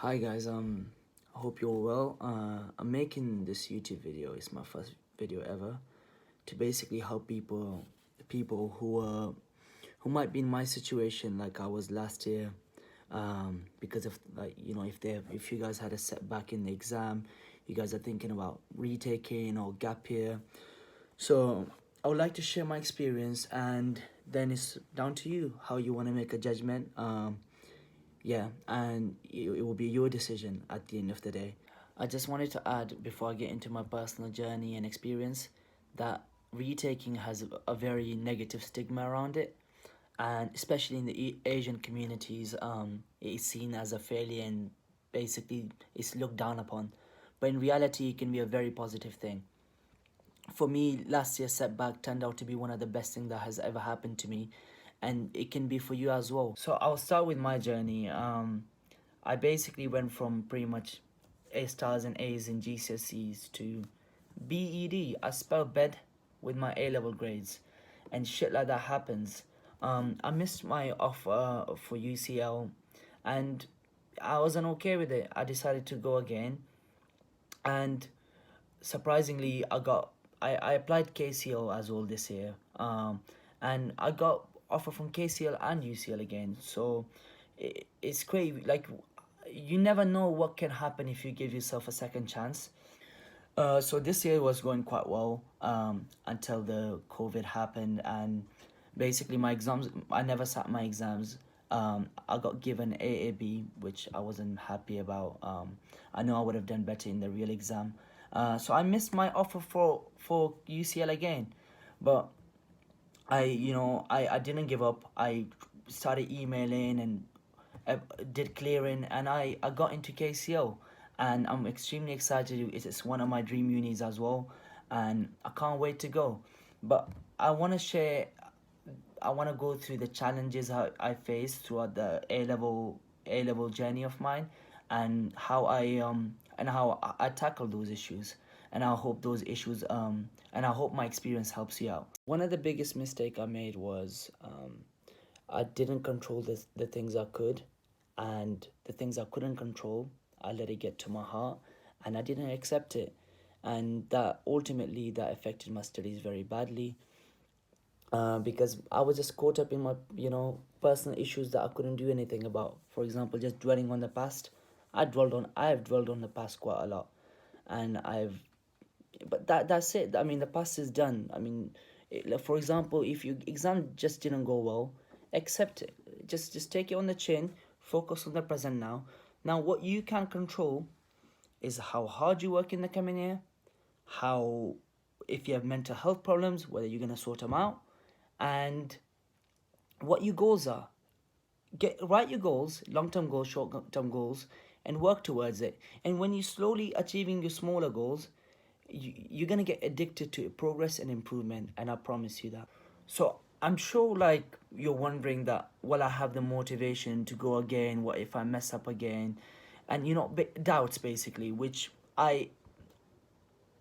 Hi guys, I hope you're well. I'm making this YouTube video. It's my first video ever to basically help people who might be in my situation like I was last year. Because of if you guys had a setback in the exam, you guys are thinking about retaking or gap year. So I would like to share my experience, and then it's down to you how you want to make a judgment. Yeah, and it will be your decision at the end of the day. I just wanted to add before I get into my personal journey and experience that retaking has a very negative stigma around it, and especially in the Asian communities, it is seen as a failure and basically it's looked down upon. But in reality, it can be a very positive thing. For me, last year's setback turned out to be one of the best things that has ever happened to me, and it can be for you as well. So I'll start with my journey. I basically went from pretty much A stars and A's in GCSEs to BED. I spelled bed with my A level grades, and shit like that happens. I missed my offer for UCL, and I wasn't okay with it. I decided to go again, and surprisingly, I applied KCL as well this year, and I got offer from KCL and UCL again. So it's crazy. Like, you never know what can happen if you give yourself a second chance. So this year was going quite well until the COVID happened, and basically my exams, I never sat my exams. I got given AAB, which I wasn't happy about. I know I would have done better in the real exam. So I missed my offer for UCL again, but I didn't give up. I started emailing and did clearing, and I got into KCO, and I'm extremely excited. It's one of my dream unis as well, and I can't wait to go. But I want to share. I want to go through the challenges I faced throughout the A level journey of mine, and how I tackle those issues, and I hope those issues and I hope my experience helps you out. One of the biggest mistake I made was I didn't control the things I could, and the things I couldn't control, I let it get to my heart, and I didn't accept it, and that ultimately that affected my studies very badly. Because I was just caught up in my personal issues that I couldn't do anything about. For example, just dwelling on the past. I have dwelled on the past quite a lot, and but that's it. I mean, the past is done. I mean, like, for example, if your exam just didn't go well, accept it. Just take it on the chin. Focus on the present now. Now, what you can control is how hard you work in the coming year, how, if you have mental health problems, whether you're gonna sort them out, and what your goals are. Write your goals, long-term goals, short-term goals, and work towards it. And when you slowly achieving your smaller goals, you're gonna get addicted to progress and improvement, and I promise you that. So I'm sure, like, you're wondering that, well, I have the motivation to go again. What if I mess up again? And doubts basically, which I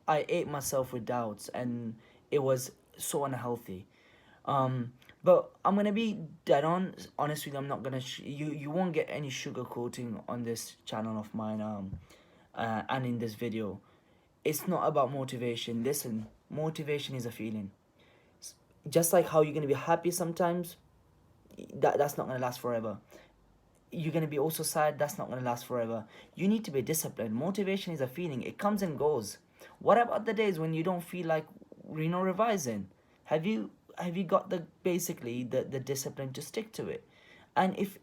ate myself with doubts, and it was so unhealthy. But I'm gonna be dead honest with you. I'm not gonna you won't get any sugar coating on this channel of mine. And in this video, it's not about motivation. Listen, motivation is a feeling. Just like how you're gonna be happy sometimes, that's not gonna last forever. You're gonna be also sad. That's not gonna last forever. You need to be disciplined. Motivation is a feeling. It comes and goes. What about the days when you don't feel like revising? Have you got the discipline to stick to it? And if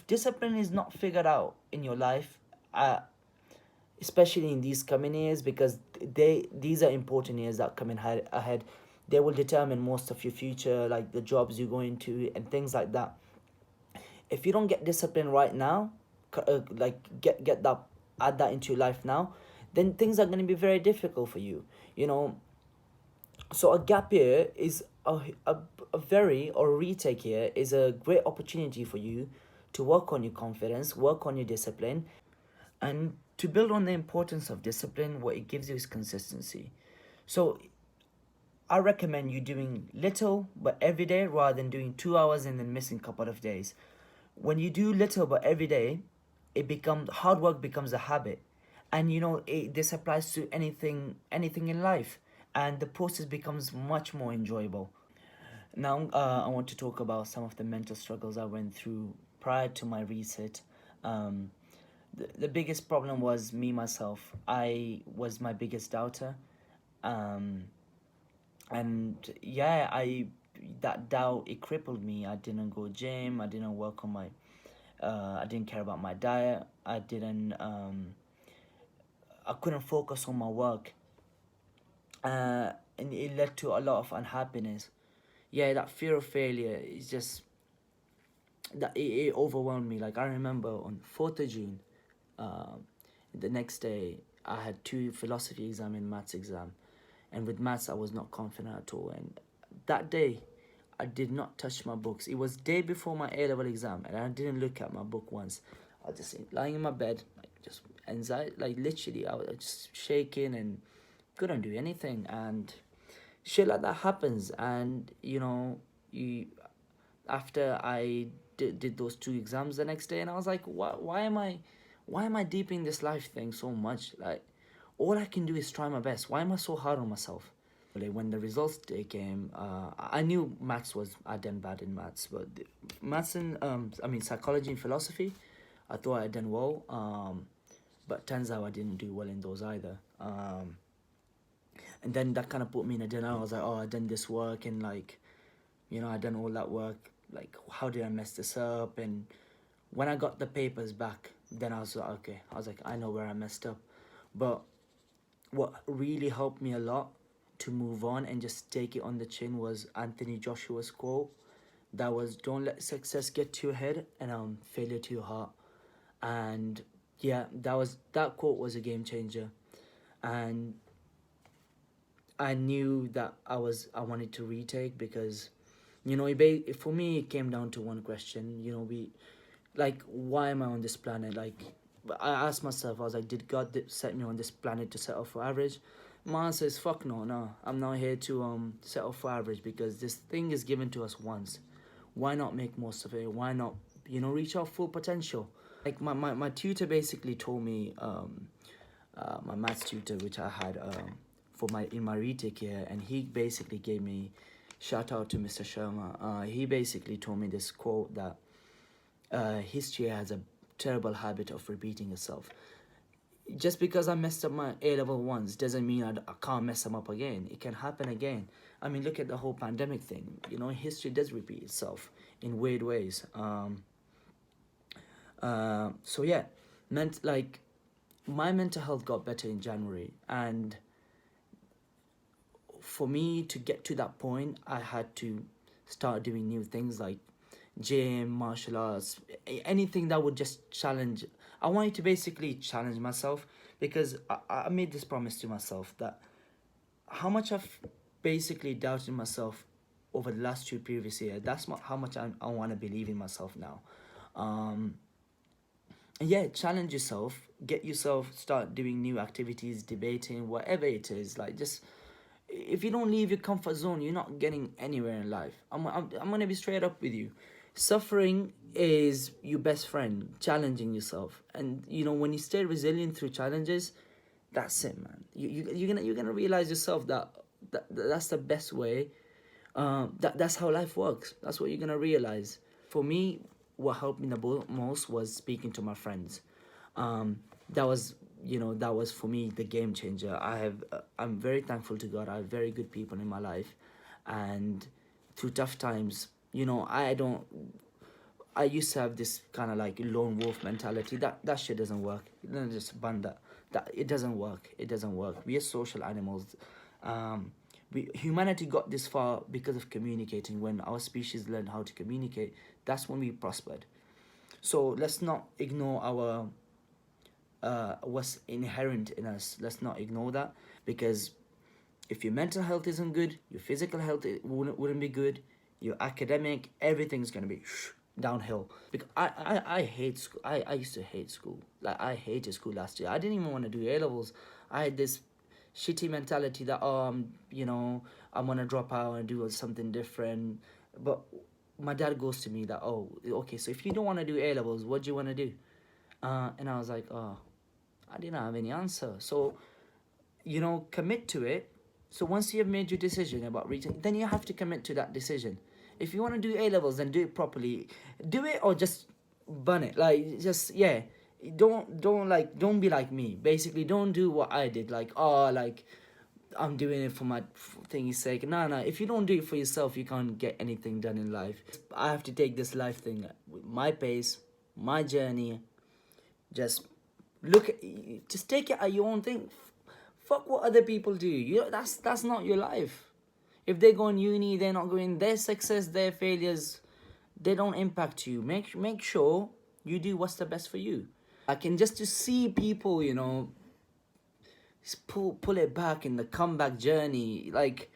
discipline is not figured out in your life, especially in these coming years, because these are important years that come in ahead, they will determine most of your future, like the jobs you go into and things like that. If you don't get discipline right now, like get that, add that into your life now, then things are going to be very difficult for you. So a gap year is a very or a retake year is a great opportunity for you to work on your confidence, work on your discipline, and to build on the importance of discipline. What it gives you is consistency. So I recommend you doing little but every day rather than doing 2 hours and then missing a couple of days. When you do little but every day, hard work becomes a habit. And this applies to anything in life, and the process becomes much more enjoyable. Now, I want to talk about some of the mental struggles I went through prior to my reset. um, the biggest problem was me myself. I was my biggest doubter. um, and yeah, that doubt, it crippled me. I didn't go gym, I didn't work on my I didn't care about my diet. I couldn't focus on my work, and it led to a lot of unhappiness. Yeah, that fear of failure is just that it overwhelmed me. Like, I remember on 4th of June, um, the next day I had two philosophy exam and maths exam, and with maths I was not confident at all. And that day I did not touch my books. It was day before my A level exam, and I didn't look at my book once. I was just lying in my bed, like just anxiety, like literally I was just shaking and couldn't do anything. And shit like that happens. And you after I did those two exams the next day, and I was like, why am I deep in this life thing so much? Like, all I can do is try my best. Why am I so hard on myself? Like, when the results day came, I knew maths was I done bad in maths, but maths and psychology and philosophy, I thought I done well. But turns out I didn't do well in those either. And then that kind of put me in a dinner. I was like, oh, I done this work, and like, I done all that work. Like, how did I mess this up? And when I got the papers back, then I was like, okay. I was like, I know where I messed up. But what really helped me a lot to move on and just take it on the chin was Anthony Joshua's quote. That was, "Don't let success get to your head, and failure to your heart." And yeah, that quote was a game changer. And I knew that I wanted to retake, because for me it came down to one question. Like, why am I on this planet? Like, I asked myself, I was like, did God set me on this planet to settle for average? My answer is fuck no. I'm not here to settle for average, because this thing is given to us once. Why not make most of it? Why not reach our full potential? Like, my tutor basically told me, my maths tutor, which I had for my retake here, and he basically gave me, shout out to Mr. Sharma. He basically told me this quote that history has a terrible habit of repeating itself. Just because I messed up my A level ones doesn't mean I can't mess them up again. It can happen again. I mean, look at the whole pandemic thing. History does repeat itself in weird ways. So yeah, meant like my mental health got better in January, and for me to get to that point, I had to start doing new things like gym, martial arts, anything that would just challenge. I wanted to basically challenge myself, because I made this promise to myself that how much I've basically doubted myself over the last two previous years, that's how much I want to believe in myself now. Um, and yeah, challenge yourself, get yourself, start doing new activities, debating, whatever it is. Like, just, if you don't leave your comfort zone, you're not getting anywhere in life. I'm gonna be straight up with you. Suffering is your best friend, challenging yourself. And when you stay resilient through challenges, that's it, man. You're gonna realize yourself that's the best way. That's how life works. That's what you're gonna realize. For me, what helped me the most was speaking to my friends. That was for me the game changer. I'm very thankful to God. I have very good people in my life, and through tough times, I used to have this kind of like lone wolf mentality. That shit doesn't work. Just ban that. That it doesn't work. It doesn't work. We are social animals. Humanity got this far because of communicating. When our species learned how to communicate, that's when we prospered. So let's not ignore our what's inherent in us. Let's not ignore that, because if your mental health isn't good, your physical health wouldn't be good, your academic, everything's gonna be downhill. Because I hate school. I used to hate school. Like, I hated school last year. I didn't even want to do A levels. I had this shitty mentality that I'm gonna drop out and do something different. But my dad goes to me that, oh, okay, so if you don't want to do A levels, what do you want to do? And I was like, oh, I didn't have any answer. So, commit to it. So once you have made your decision about reaching, then you have to commit to that decision. If you want to do A levels, then do it properly. Do it or just bun it. Like, just, yeah. Don't be like me. Basically, don't do what I did. Like, oh, like, I'm doing it for my thingy's sake. No, no. If you don't do it for yourself, you can't get anything done in life. I have to take this life thing with my pace, my journey. Just just take it at your own thing. Fuck what other people do. That's not your life. If they go in uni, they're not going. Their success, their failures, they don't impact you. Make sure you do what's the best for you. Like, and just to see people, pull it back in the comeback journey. Like,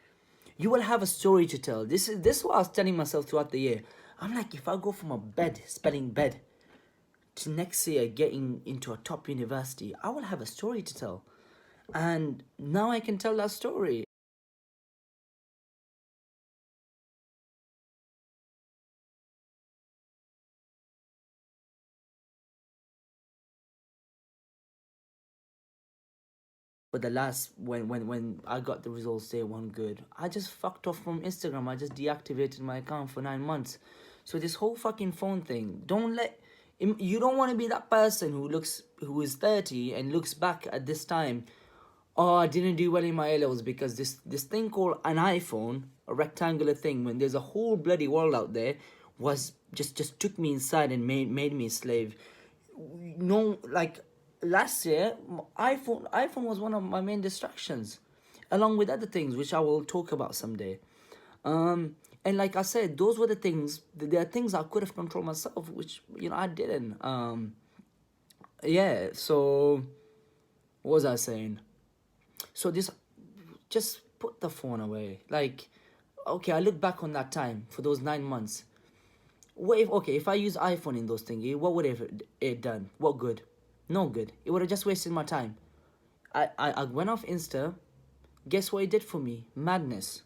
you will have a story to tell. This is what I was telling myself throughout the year. I'm like, if I go from a bed, spelling bed, to next year getting into a top university, I will have a story to tell. And now I can tell that story. But the last when I got the results they weren't good. I just fucked off from Instagram. I just deactivated my account for 9 months. So this whole fucking phone thing, you don't want to be that person who is 30 and looks back at this time. Oh, I didn't do well in my A levels because this thing called an iPhone, a rectangular thing, when there's a whole bloody world out there, was just took me inside and made me a slave. No, like last year, iPhone was one of my main distractions, along with other things which I will talk about someday. And like I said, those were the things. There are things I could have controlled myself, which I didn't. Yeah. So what was I saying? So just put the phone away. Like, okay, I look back on that time for those 9 months. If I use iPhone in those things, what would it done? What good? No good. It would have just wasted my time. I went off Insta. Guess what it did for me? Madness.